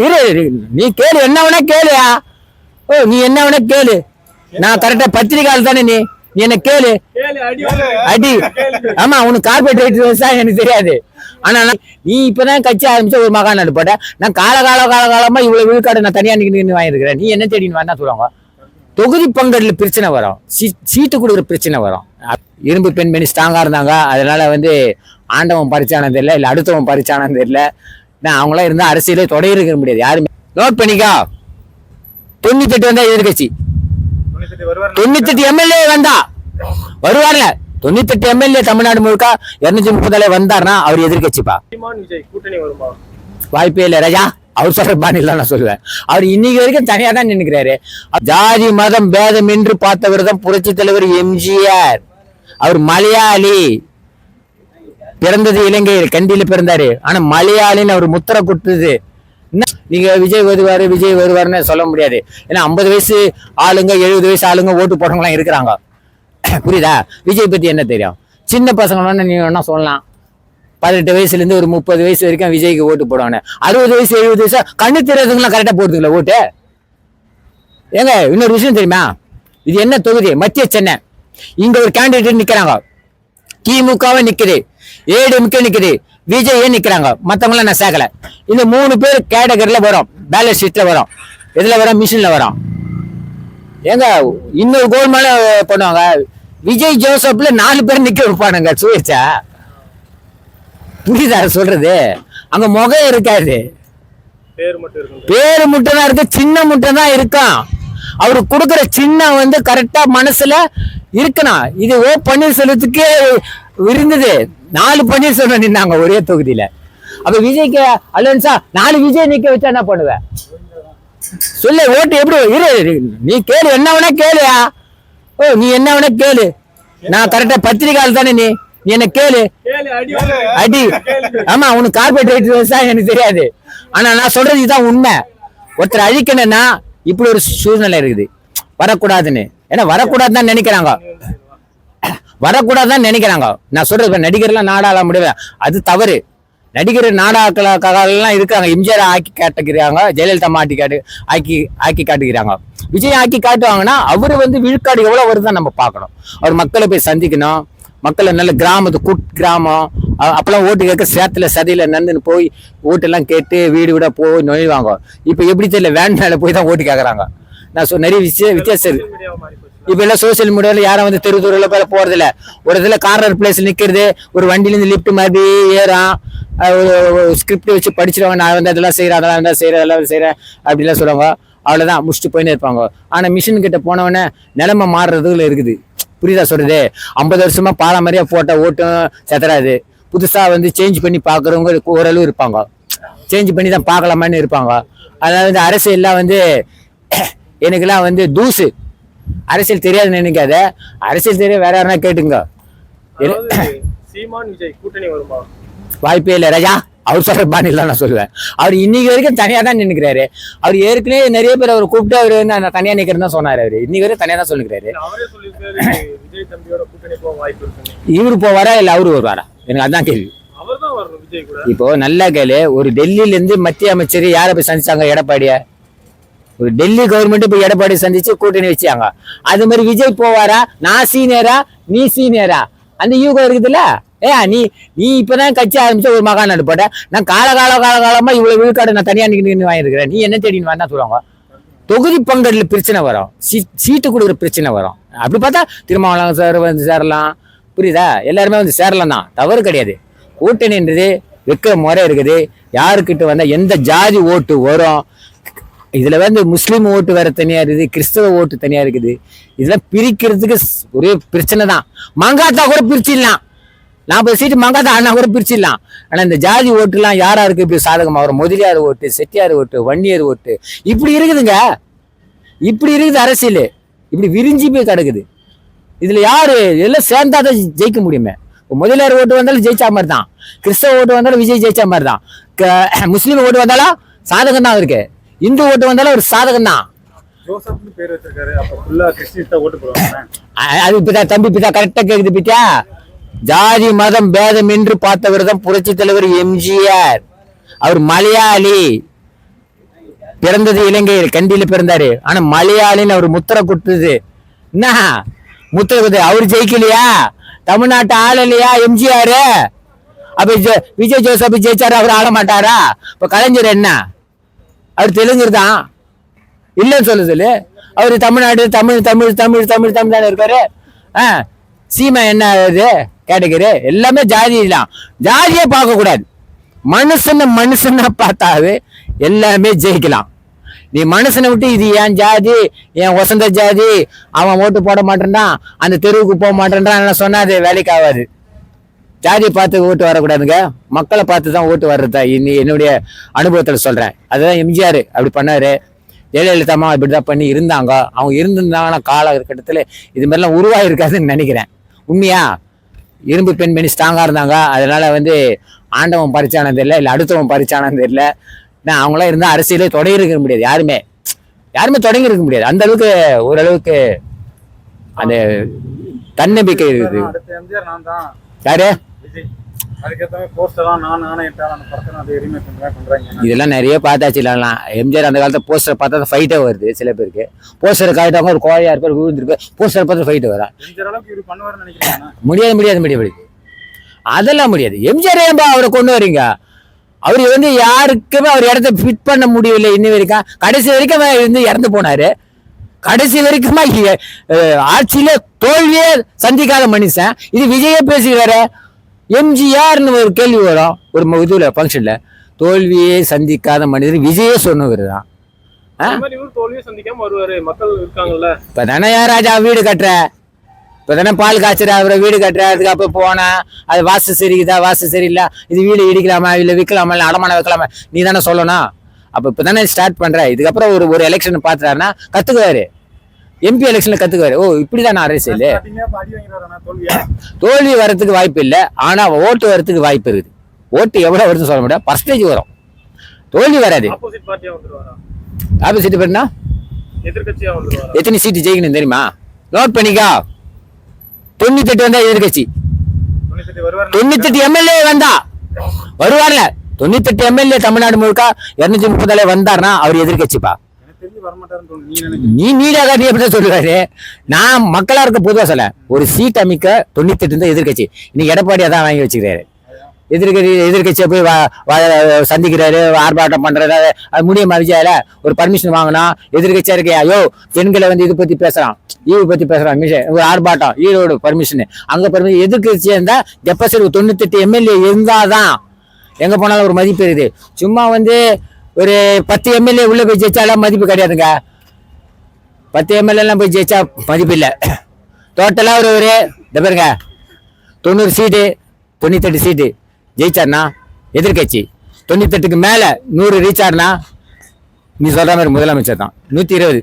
இரு நீ கேளு, என்ன வேணா கேளுயா. நீ என்ன வேணா கேளு, நான் கரெக்டா பத்திரிகையாளர் தானே. நீ என்ன கேளு, அடி. ஆமா, உனக்கு கார்பரேட் எனக்கு தெரியாது. ஆனா நீ இப்பதான் கட்சி ஆரம்பிச்ச ஒரு மகாநாடு போட்ட. நான் காலகாலமா இவ்வளவு விழுக்காடு நான் தனியா நின்று வாங்கிருக்கிறேன். நீ என்ன தேடின்னு வேணா சொல்லுவாங்க. தொகுதி பங்கீடுல பிரச்சனை வரும், சீட்டு கொடுக்குற பிரச்சனை வரும். இரும்பு பெண்மணி ஸ்ட்ராங்கா இருந்தாங்க, அதனால ஆண்டவன் பறிச்சானது இல்லை, இல்ல அடுத்தவன் பறிச்சானது இல்லை. அவங்களாம் இருந்தா அரசியலே தொடர்க்க முடியாது யாருமே. நோட் பண்ணிக்கா, 98 வந்தா எதிர்கட்சி, 98 எம்எல்ஏ வந்தா வருவார்ல. 98 எம்எல்ஏ தமிழ்நாடு முழுக்க 230 வந்தார்னா அவர் எதிர்கட்சிப்பா. வாய்ப்பே இல்லை ராஜா, அவர் சொல்ற பாணில நான் சொல்லுவேன். அவர் இன்னைக்கு வரைக்கும் தனியா தான் நின்னுக்கிறாரு. ஜாதி மதம் பேதம் என்று பார்த்தவர் தான் புரட்சி தலைவர் எம்ஜிஆர். அவர் மலையாளி, பிறந்தது இலங்கையில், கண்டியில பிறந்தாரு. ஆனா மலையாளின்னு அவர் முத்திரை கொடுத்தது. நீங்க விஜய் வருவாருன்னு சொல்ல முடியாது. ஏன்னா 50 வயசு ஆளுங்க 70 வயசு ஆளுங்க ஓட்டு போட்டவங்களாம் இருக்கிறாங்க. புரியுதா? விஜய் பத்தி என்ன தெரியும்? சின்ன பசங்க நீ வேணா சொல்லலாம், 18 வயசுல இருந்து ஒரு 30 வயசு வரைக்கும் விஜய்க்கு ஓட்டு போடுவாங்க. 60 வயசு 70 வயசு கண்ணு தெரியாதவங்களாம் கரெக்டா போடுதுங்களா ஓட்டு? ஏங்க இன்னொரு விஷயம் தெரியுமா? இது என்ன தொகுதி? மத்திய சென்னை. இங்க ஒரு கேண்டிடேட் நிக்கிறாங்க, திமுகவே நிக்குது, ஏடிஎம்கே நிக்குது, விஜய் நிக்கிறாங்க, மத்தவங்களாம் நான் சேர்க்கல. இந்த 3 பேர் கேட்டகரியில வரும், பேலன்ஸ் ஷீட்ல வரும். எதுல வரும்? மிஷின்ல வரும். ஏங்க இன்னொரு கோல்மால பண்ணுவாங்க. விஜய் ஜோசப்ல 4 பேர் நிக்க வைப்பானுங்க. சுயேச்சா? புரியுதா சொல்றது? அங்க முகம் இருக்காது, பேரு மட்டும் தான் இருக்கு, சின்ன மட்டும் தான் இருக்கும். அவரு கொடுக்குற சின்ன கரெக்டா மனசுல இருக்கணும். இது ஓ பன்னீர்செல்வத்துக்கு இருந்தது. 4 பன்னீர்செல்வம் நின்னாங்க ஒரே தொகுதியில. அப்ப விஜய்க்கு அலவன்ஸா 4 விஜய் நிக்க வச்சா என்ன பண்ணுவேன் சொல்லு? ஓட்டு எப்படி இரு நீ கேளு, என்ன வேணா கேளுயா. நீ என்ன வேணா கேளு, நான் கரெக்டா பத்திரிகையாளர் தானே. நீ என்ன கேளு, அடி. ஆமா, உனக்கு கார்பரேட் எனக்கு தெரியாது. ஆனா நான் சொல்றது இதுதான் உண்மை. ஒருத்தர் அழிக்கணும்னா இப்படி ஒரு சூழ்நிலை இருக்குது, வரக்கூடாதுன்னு. ஏன்னா வரக்கூடாதுதான் நினைக்கிறாங்க, வரக்கூடாதுதான் நினைக்கிறாங்க. நான் சொல்றது நடிகர்லாம் நாடாள முடியல, அது தவறு. நடிகர் நாடாக்கெல்லாம் இருக்காங்க. எம்ஜிஆர் ஆக்கி காட்டுக்கிறாங்க, ஜெயலலிதா ஆக்கி காட்டுக்கிறாங்க. விஜய் ஆக்கி காட்டுவாங்கன்னா அவரு விழுக்காடு எவ்வளவு வருதுதான் நம்ம பார்க்கணும். அவர் மக்களை போய் சந்திக்கணும். மக்களை நல்ல கிராமத்து கிராமம் அப்பெல்லாம் ஓட்டு கேட்க சேத்துல சதியில நந்துன்னு போய் ஓட்டெல்லாம் கேட்டு வீடு விட போய் நுழைவாங்க. இப்ப எப்படி தெரியல, வேன் மேல போய் தான் ஓட்டு கேட்கறாங்க. நான் நிறைய வித்தியாசம் இப்ப எல்லாம் சோசியல் மீடியால யாரும் தெருல போல போறது இல்ல. ஒரு இதுல கார்னர் பிளேஸ்ல நிக்கிறது, ஒரு வண்டியில இருந்து லிப்ட் மாதிரி ஏறான், ஸ்கிரிப்ட் வச்சு படிச்சிருவாங்க. நான் அதெல்லாம் செய்யறேன், அதெல்லாம் செய்யறேன் அப்படிலாம் சொல்லுவாங்க. அவ்வளவுதான், முடிச்சுட்டு போயின்னு இருப்பாங்க. ஆனா மிஷின் கிட்ட போனவொடனே நிலைமை மாறுறதுல இருக்குது. புரியுதா சொல்றது? 50 வருஷமா பாரம்பரியா போட்ட ஓட்டும் செதறாது. புதுசா சேஞ்ச் பண்ணி பாக்குறவங்க ஓரளவு இருப்பாங்க, சேஞ்ச் பண்ணி தான் பார்க்கலாமான்னு இருப்பாங்க. அதனால அரசியல்லாம் எனக்குலாம் தூசு. அரசியல் தெரியாதுன்னு நினைக்காத, அரசியல் தெரிய வேற யாருன்னா கேட்டுங்க. வாய்ப்பே இல்லை ராஜா, அவர் சொல்ற பாணில நான் சொல்லுவேன். அவர் இன்னைக்கு வரைக்கும் தனியா தான் நின்னுக்கிறாரு. அவர் ஏற்கனவே நிறைய பேர் அவர் கூப்பிட்டு அவரு நான் தனியா நிக்கிறேன்னு தான் சொன்னாரு. அவரு இன்னைக்கு வரைக்கும் தனியா தான் சொல்லிக்கிறாரு. இவரு போவாரா இல்ல அவரு வருவாரா? எனக்கு அதான் கேள்வி. இப்போ நல்லா கேளு, ஒரு டெல்லியில இருந்து மத்திய அமைச்சர் யார போய் சந்திச்சாங்க? எடப்பாடிய. ஒரு டெல்லி கவர்மெண்ட் இப்ப எடப்பாடி சந்திச்சு கூட்டணி வச்சாங்க. அது மாதிரி விஜய் போவாரா? நான் சீனியரா நீ சீனியரா? அந்த யூகம் இருக்குதுல்ல. நீ இப்பதான் கட்சி ஆரம்பிச்ச ஒரு மகாநாடு போட்ட. நான் காலகாலமா இவ்வளவு விழுக்காடு நான் தனியா நின்று வாங்கிருக்கிறேன். நீ என்ன தேடின்னு வேணா சொல்லுவாங்க. தொகுதி பங்கீடுல பிரச்சனை வரும், சீட்டு கொடுக்குற பிரச்சனை வரும். அப்படி பார்த்தா திருமாவளவன் சார் சேரலாம். புரியுதா? எல்லாருமே சேரலாம் தான், தவறு கிடையாது. கூட்டணின்றது வைக்கிற முறை இருக்குது. யாருக்கிட்ட வந்தா எந்த ஜாதி ஓட்டு வரும், இதுல முஸ்லீம் ஓட்டு வேற தனியா இருக்குது, கிறிஸ்தவ ஓட்டு தனியா இருக்குது. இதெல்லாம் பிரிக்கிறதுக்கு ஒரே பிரச்சனை தான். மங்காத்தா கூட பிரிச்சிடலாம், 40 சீட்டு மங்காத்தா அண்ணா கூட பிரிச்சிடலாம். ஆனா இந்த ஜாதி ஓட்டுலாம் யாராருக்கு இப்படி சாதகமா வரும்? முதலியார் ஓட்டு, செட்டியார் ஓட்டு, வன்னியர் ஓட்டு, இப்படி இருக்குதுங்க. இப்படி இருக்குது அரசியல், இப்படி விரிஞ்சி போய் கிடக்குது. இதுல யாரு எல்லாம் சேர்ந்தாதான் ஜெயிக்க முடியுமே. முதலியார் ஓட்டு வந்தாலும் ஜெயிச்சா மாதிரி தான், கிறிஸ்தவ ஓட்டு வந்தாலும் விஜய் ஜெயிச்சா மாதிரி தான், முஸ்லீம் ஓட்டு வந்தாலும் சாதகம் தான் இருக்கு, இந்து ஓட்டு வந்தாலும் ஒரு சாதகம் தான். அது இப்பதான் தம்பி இப்பதான் கரெக்டா கேக்குது. பிச்சா ஜாதி மதம் பேதம் என்று பார்த்தவர் தான் புரட்சி தலைவர் எம்ஜிஆர். அவர் மலையாளி, பிறந்தது இலங்கையில் கண்டியில பிறந்தாரு. ஆனா மலையாளின்னு அவர் முத்திரை கொடுத்தது என்ன முத்திரை கொடுத்தது. அவரு ஜெயிக்கலையா? தமிழ்நாட்டு ஆள் இல்லையா எம்ஜிஆர்? அப்ப விஜய் ஜோசப் ஜெயிச்சாரு, அவர் ஆள மாட்டாரா? இப்ப கலைஞர் என்ன, அவர் தெலுங்கர் தான் இல்லைன்னு சொல்லு. அவரு தமிழ்நாடு தமிழ் தமிழ் தமிழ் தமிழ் தமிழ் தானே இருக்காரு. சீமா என்ன இது கேட்டகரி? எல்லாமே ஜாதி தான். ஜாதியே பார்க்க கூடாது. மனுஷனை பார்த்தாவே எல்லாமே ஜெயிக்கலாம். நீ மனுஷனை விட்டு இது என் ஜாதி, என் வசந்த ஜாதி, அவன் ஓட்டு போட மாட்டேன்றான், அந்த தெருவுக்கு போக மாட்டேன்றான் சொன்னா அது வேலைக்கு ஆகாது. ஜாதியை பார்த்து ஓட்டு வரக்கூடாதுங்க, மக்களை பார்த்து தான் ஓட்டு வர்றதா என்னுடைய அனுபவத்தில் சொல்றேன். அதுதான் எம்ஜிஆர் அப்படி பண்ணாரு. ஜெயலலிதா அம்மா இப்படிதான் பண்ணி இருந்தாங்க. அவங்க இருந்திருந்தாங்கன்னா காலகட்டத்தில் இது மாதிரிலாம் உருவாயிருக்காதுன்னு நினைக்கிறேன். உண்மையா இரும்பு பெண்மணி ஸ்ட்ராங்கா இருந்தாங்க. அதனால ஆண்டவன் பறிச்சானது இல்லை, இல்லை அடுத்தவன் பறிச்சானது இல்லை. அவங்களாம் இருந்தால் அரசியலே தொடங்கி இருக்க முடியாது. யாருமே தொடங்கி இருக்க முடியாது. அந்த அளவுக்கு ஓரளவுக்கு அந்த தன்னம்பிக்கை இருக்குது. யாரு இதெல்லாம் நிறைய பார்த்தாச்சு. இல்லலாம் எம்ஜிஆர் அந்த காலத்துல போஸ்டர் பார்த்தா ஃபைட்டே வருது. சில பேருக்கு போஸ்டர் காய்ட்டாங்க, ஒரு கோழையா இருப்பார், விழுந்திருக்கு, போஸ்டர் பார்த்து ஃபைட் வரா. முடியாது. அதெல்லாம் முடியாது. எம்ஜிஆர் ஏன்பா அவரை கொண்டு வரீங்க? அவரு யாருக்குமே அவர் இடத்த ஃபிட் பண்ண முடியவில்லை இன்னும் வரைக்கும். கடைசி வரைக்கும் இறந்து போனாரு. கடைசி வரைக்குமா ஆட்சியில தோல்வியே சந்திக்காத மனுஷன். இது விஜயே பேசுகிறாரு. எம்ஜிஆர்னு ஒரு கேள்வி வரும் ஒரு இதுல ஃபங்க்ஷன்ல. தோல்வியே சந்திக்காத மனிதர் விஜயே சொன்னவர் தான். இப்ப தானே ராஜா வீடு கட்டுற, இப்பதானே பால் காய்ச்சற, அவரை வீடு கட்டுற, அதுக்கப்புறம் போனா அது வாசு சரிக்குதா வாசு சரியில்லை, இது வீடு இடிக்கலாமா இல்ல விற்கலாமா இல்ல அடமானம் வைக்கலாமா நீ தானே சொல்லணும். அப்ப இப்பதானே ஸ்டார்ட் பண்ற. இதுக்கப்புறம் ஒரு எலெக்ஷன் பாத்துறாருன்னா கத்துக்குவாரு. எம்பி எலெக்ஷன்ல கத்துக்குவாரு. ஓ இப்படிதான் அரசியல். தோல்வி வர்றதுக்கு வாய்ப்பு இல்லை, ஆனா ஓட்டு வர்றதுக்கு வாய்ப்பு இருக்குது. ஓட்டு எவ்வளவு வருதுன்னு சொல்ல முடியாது, பர்சன்டேஜ் வரும், தோல்வி வராது. ஆப்போசிட் பேர்னா எத்தனை சீட்டு ஜெயிக்கணும் தெரியுமா? நோட் பண்ணிக்கா. 98 வந்தா எதிர்கட்சி, 98 எம்எல்ஏ வந்தா வருவார்ல. 98 எம்எல்ஏ தமிழ்நாடு முழுக்க 230 வந்தாருன்னா அவர் எதிர்கட்சிப்பா. நீ மீடியா காட்டி எப்படி சொல்லுவாரு? நான் மக்களா இருக்க பொதுவா சொல்ல, ஒரு சீட் அமைக்க 98 தான் எதிர்கட்சி. இன்னைக்கு எடப்பாடியா தான் வாங்கி வச்சுக்கிறாரு. எதிர்கட்சியை போய் சந்திக்கிறாரு, ஆர்ப்பாட்டம் பண்றாரு. அது முடியுமா விஜயால? ஒரு பர்மிஷன் வாங்கினா எதிர்கட்சியா இருக்கே, ஐயோ பெண்களை இது பத்தி பேசுறான், ஈவு பத்தி பேசுறான், மிஷன் ஒரு ஆர்ப்பாட்டம், ஈரோடு பர்மிஷன், அங்க பர்மிஷன். எதிர்கட்சியா இருந்தா டெபாசிட் 98 எம்எல்ஏ இருந்தாதான் எங்க போனாலும் ஒரு மதிப்பு இருக்குது. சும்மா ஒரு 10 எம்எல்ஏ உள்ள போய் ஜெயிச்சாலாம் மதிப்பு கிடையாதுங்க. 10 எம்எல்ஏ எல்லாம் போய் ஜெயிச்சா மதிப்பு இல்லை. டோட்டலா ஒரு பாருங்க 90 சீட்டு 98 சீட்டு ஜெயிச்சார்னா எதிர்கட்சி, 98க்கு மேல 100 ரீச் ஆறுனா நீ சொல்ற மாதிரி முதலமைச்சர் தான். 120